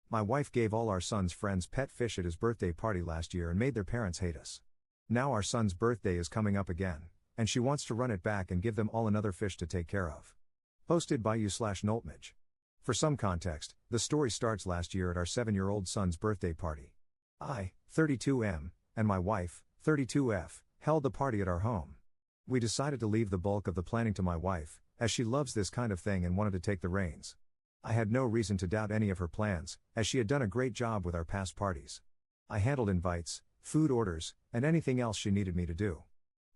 My wife gave all our son's friends pet fish at his birthday party last year and made their parents hate us. Now our son's birthday is coming up again, and she wants to run it back and give them all another fish to take care of. Posted by you/Noltmage. For some context, the story starts last year at our 7-year-old son's birthday party. I, 32M, and my wife, 32F, held the party at our home. We decided to leave the bulk of the planning to my wife, as she loves this kind of thing and wanted to take the reins. I had no reason to doubt any of her plans, as she had done a great job with our past parties. I handled invites, food orders, and anything else she needed me to do.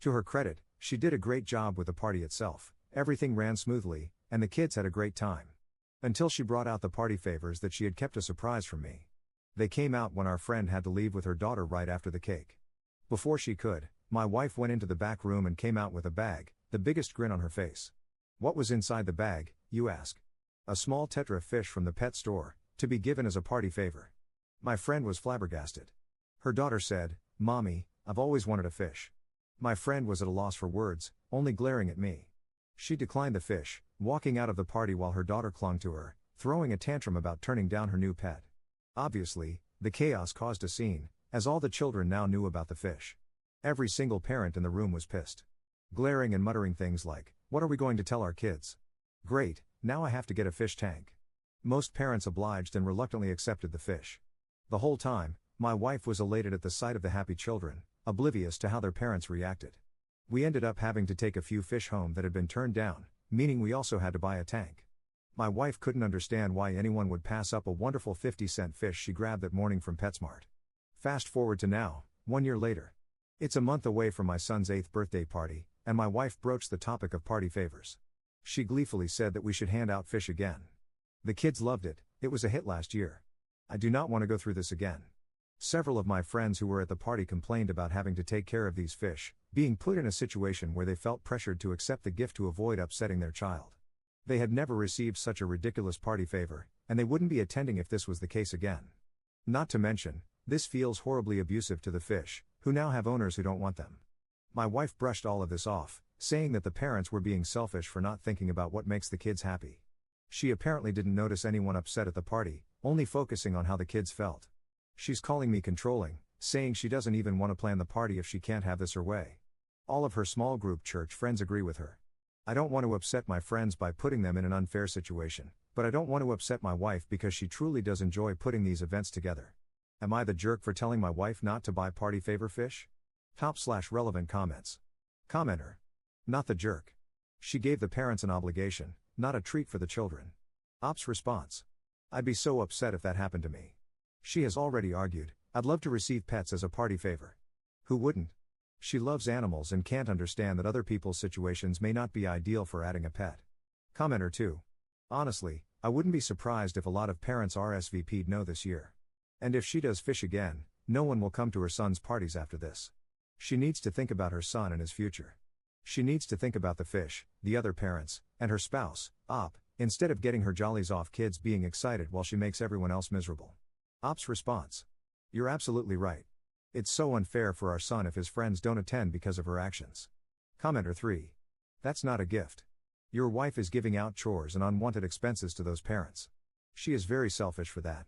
To her credit, she did a great job with the party itself. Everything ran smoothly, and the kids had a great time. Until she brought out the party favors that she had kept a surprise from me. They came out when our friend had to leave with her daughter right after the cake. Before she could, my wife went into the back room and came out with a bag, the biggest grin on her face. What was inside the bag, you ask? A small tetra fish from the pet store, to be given as a party favor. My friend was flabbergasted. Her daughter said, "Mommy, I've always wanted a fish." My friend was at a loss for words, only glaring at me. She declined the fish, walking out of the party while her daughter clung to her, throwing a tantrum about turning down her new pet. Obviously, the chaos caused a scene, as all the children now knew about the fish. Every single parent in the room was pissed. Glaring and muttering things like, "What are we going to tell our kids? Great, now I have to get a fish tank." Most parents obliged and reluctantly accepted the fish. The whole time, my wife was elated at the sight of the happy children, oblivious to how their parents reacted. We ended up having to take a few fish home that had been turned down, meaning we also had to buy a tank. My wife couldn't understand why anyone would pass up a wonderful 50-cent fish she grabbed that morning from PetSmart. Fast forward to now, 1 year later. It's a month away from my son's 8th birthday party, and my wife broached the topic of party favors. She gleefully said that we should hand out fish again. The kids loved it, it was a hit last year. I do not want to go through this again. Several of my friends who were at the party complained about having to take care of these fish, being put in a situation where they felt pressured to accept the gift to avoid upsetting their child. They had never received such a ridiculous party favor, and they wouldn't be attending if this was the case again. Not to mention, this feels horribly abusive to the fish, who now have owners who don't want them. My wife brushed all of this off, saying that the parents were being selfish for not thinking about what makes the kids happy. She apparently didn't notice anyone upset at the party, only focusing on how the kids felt. She's calling me controlling, saying she doesn't even want to plan the party if she can't have this her way. All of her small group church friends agree with her. I don't want to upset my friends by putting them in an unfair situation, but I don't want to upset my wife because she truly does enjoy putting these events together. Am I the jerk for telling my wife not to buy party favor fish? Top/relevant comments. Commenter. Not the jerk. She gave the parents an obligation, not a treat for the children. Ops response. I'd be so upset if that happened to me. She has already argued, I'd love to receive pets as a party favor. Who wouldn't? She loves animals and can't understand that other people's situations may not be ideal for adding a pet. Commenter 2. Honestly, I wouldn't be surprised if a lot of parents RSVP'd no this year. And if she does fish again, no one will come to her son's parties after this. She needs to think about her son and his future. She needs to think about the fish, the other parents, and her spouse, Op, instead of getting her jollies off kids being excited while she makes everyone else miserable. Op's response. You're absolutely right. It's so unfair for our son if his friends don't attend because of her actions. Commenter 3. That's not a gift. Your wife is giving out chores and unwanted expenses to those parents. She is very selfish for that.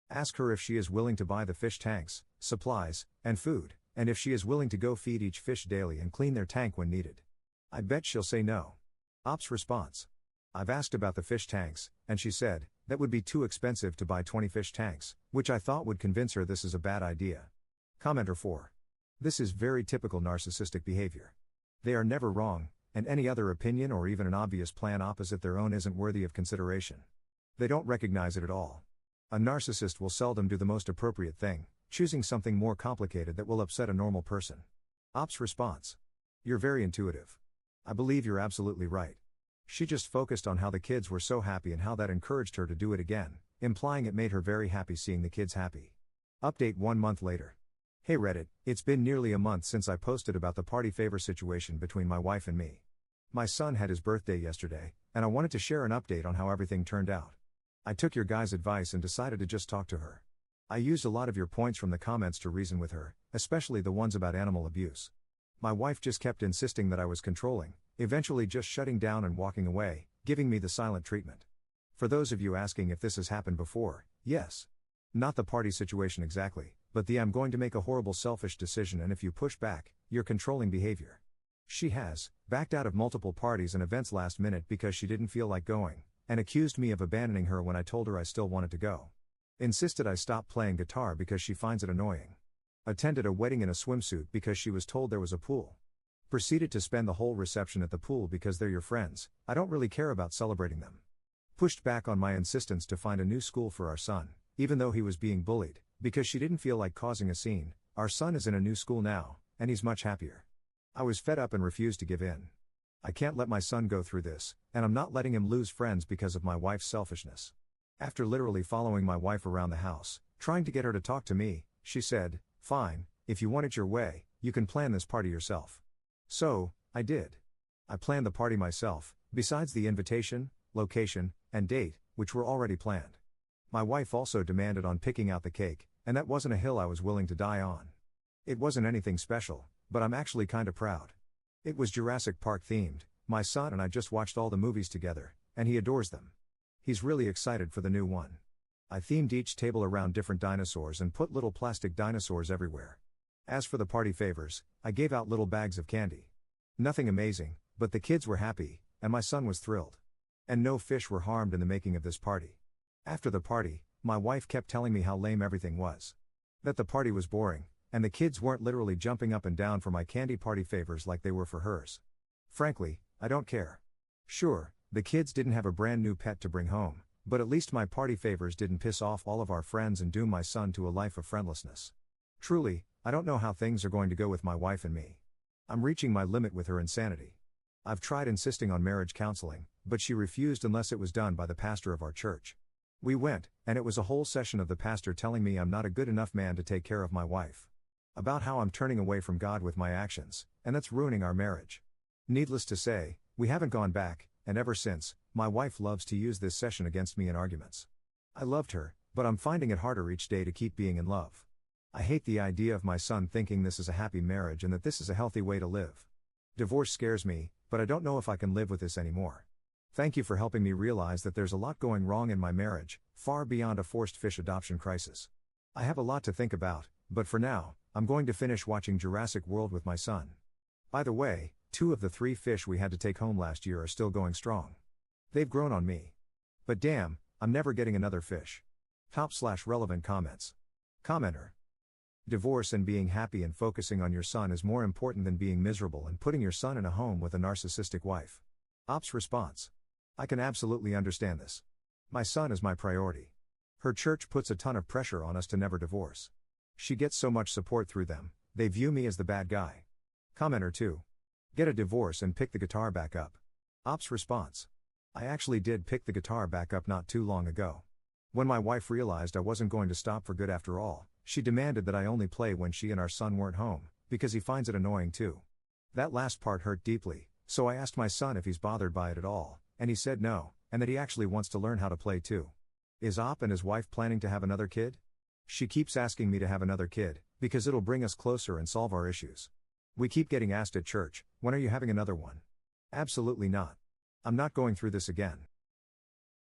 Ask her if she is willing to buy the fish tanks, supplies, and food, and if she is willing to go feed each fish daily and clean their tank when needed. I bet she'll say no. Op's response. I've asked about the fish tanks, and she said, that would be too expensive to buy 20 fish tanks, which I thought would convince her this is a bad idea. Commenter 4. This is very typical narcissistic behavior. They are never wrong, and any other opinion or even an obvious plan opposite their own isn't worthy of consideration. They don't recognize it at all. A narcissist will seldom do the most appropriate thing, choosing something more complicated that will upset a normal person. Op's response. You're very intuitive. I believe you're absolutely right. She just focused on how the kids were so happy and how that encouraged her to do it again, implying it made her very happy seeing the kids happy. Update 1 month later. Hey Reddit, it's been nearly a month since I posted about the party favor situation between my wife and me. My son had his birthday yesterday, and I wanted to share an update on how everything turned out. I took your guys' advice and decided to just talk to her. I used a lot of your points from the comments to reason with her, especially the ones about animal abuse. My wife just kept insisting that I was controlling, eventually just shutting down and walking away, giving me the silent treatment. For those of you asking if this has happened before, yes. Not the party situation exactly, but the I'm going to make a horrible selfish decision and if you push back, you're controlling behavior. She has backed out of multiple parties and events last minute because she didn't feel like going, and accused me of abandoning her when I told her I still wanted to go. Insisted I stop playing guitar because she finds it annoying. Attended a wedding in a swimsuit because she was told there was a pool. Proceeded to spend the whole reception at the pool because they're your friends, I don't really care about celebrating them. Pushed back on my insistence to find a new school for our son, even though he was being bullied, because she didn't feel like causing a scene. Our son is in a new school now, and he's much happier. I was fed up and refused to give in. I can't let my son go through this, and I'm not letting him lose friends because of my wife's selfishness. After literally following my wife around the house, trying to get her to talk to me, she said, "Fine, if you want it your way, you can plan this party yourself." So, I did. I planned the party myself, besides the invitation, location, and date, which were already planned. My wife also demanded on picking out the cake, and that wasn't a hill I was willing to die on. It wasn't anything special, but I'm actually kinda proud. It was Jurassic Park themed. My son and I just watched all the movies together, and he adores them. He's really excited for the new one. I themed each table around different dinosaurs and put little plastic dinosaurs everywhere. As for the party favors, I gave out little bags of candy. Nothing amazing, but the kids were happy, and my son was thrilled. And no fish were harmed in the making of this party. After the party, my wife kept telling me how lame everything was. That the party was boring, and the kids weren't literally jumping up and down for my candy party favors like they were for hers. Frankly, I don't care. Sure, the kids didn't have a brand new pet to bring home, but at least my party favors didn't piss off all of our friends and doom my son to a life of friendlessness. Truly, I don't know how things are going to go with my wife and me. I'm reaching my limit with her insanity. I've tried insisting on marriage counseling, but she refused unless it was done by the pastor of our church. We went, and it was a whole session of the pastor telling me I'm not a good enough man to take care of my wife. About how I'm turning away from God with my actions, and that's ruining our marriage. Needless to say, we haven't gone back, and ever since, my wife loves to use this session against me in arguments. I loved her, but I'm finding it harder each day to keep being in love. I hate the idea of my son thinking this is a happy marriage and that this is a healthy way to live. Divorce scares me, but I don't know if I can live with this anymore. Thank you for helping me realize that there's a lot going wrong in my marriage, far beyond a forced fish adoption crisis. I have a lot to think about, but for now, I'm going to finish watching Jurassic World with my son. By the way, 2 of the 3 fish we had to take home last year are still going strong. They've grown on me. But damn, I'm never getting another fish. Top/relevant comments. Commenter. Divorce and being happy and focusing on your son is more important than being miserable and putting your son in a home with a narcissistic wife. Ops response. I can absolutely understand this. My son is my priority. Her church puts a ton of pressure on us to never divorce. She gets so much support through them, they view me as the bad guy. Commenter 2. Get a divorce and pick the guitar back up. Ops response. I actually did pick the guitar back up not too long ago. When my wife realized I wasn't going to stop for good after all, she demanded that I only play when she and our son weren't home, because he finds it annoying too. That last part hurt deeply, so I asked my son if he's bothered by it at all, and he said no, and that he actually wants to learn how to play too. Is Op and his wife planning to have another kid? She keeps asking me to have another kid, because it'll bring us closer and solve our issues. We keep getting asked at church, when are you having another one? Absolutely not. I'm not going through this again.